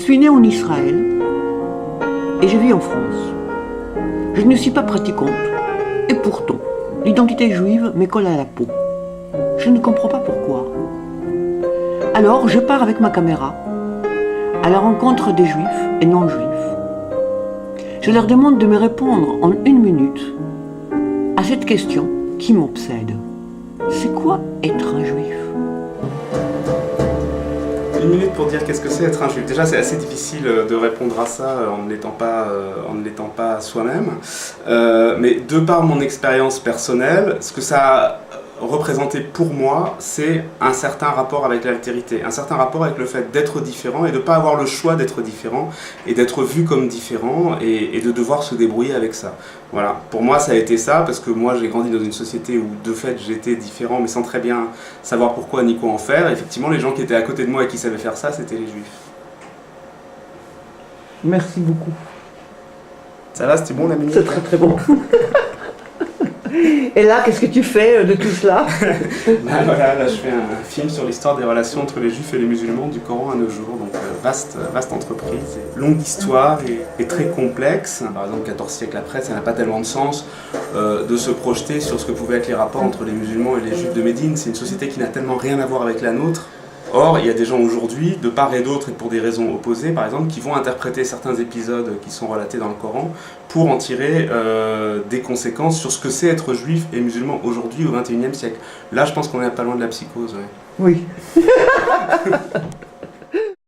suis née en Israël et je vis en France. Je ne suis pas pratiquante et pourtant, l'identité juive me colle à la peau. Je ne comprends pas pourquoi. Alors, je pars avec ma caméra à la rencontre des juifs et non-juifs. Je leur demande de me répondre en 1 minute à cette question qui m'obsède. C'est quoi être un juif ? 1 minute pour dire qu'est-ce que c'est être un juif. Déjà, c'est assez difficile de répondre à ça en ne l'étant pas soi-même. Mais de par mon expérience personnelle, ce que ça a représenté pour moi, c'est un certain rapport avec l'altérité, un certain rapport avec le fait d'être différent et de ne pas avoir le choix d'être différent et d'être vu comme différent et de devoir se débrouiller avec ça. Voilà. Pour moi, ça a été ça parce que moi, j'ai grandi dans une société où de fait j'étais différent mais sans très bien savoir pourquoi ni quoi en faire. Et effectivement, les gens qui étaient à côté de moi et qui savaient faire ça, c'était les juifs. Merci beaucoup. Ça va, c'était bon la minute? C'est très très bon. Et là, qu'est-ce que tu fais de tout cela? Là, je fais un film sur l'histoire des relations entre les juifs et les musulmans du Coran à nos jours. Donc, vaste entreprise, longue histoire et très complexe. Par exemple, 14 siècles après, ça n'a pas tellement de sens de se projeter sur ce que pouvaient être les rapports entre les musulmans et les juifs de Médine. C'est une société qui n'a tellement rien à voir avec la nôtre. Or, il y a des gens aujourd'hui, de part et d'autre et pour des raisons opposées, par exemple, qui vont interpréter certains épisodes qui sont relatés dans le Coran pour en tirer des conséquences sur ce que c'est être juif et musulman aujourd'hui au XXIe siècle. Là, je pense qu'on est pas loin de la psychose. Ouais. Oui.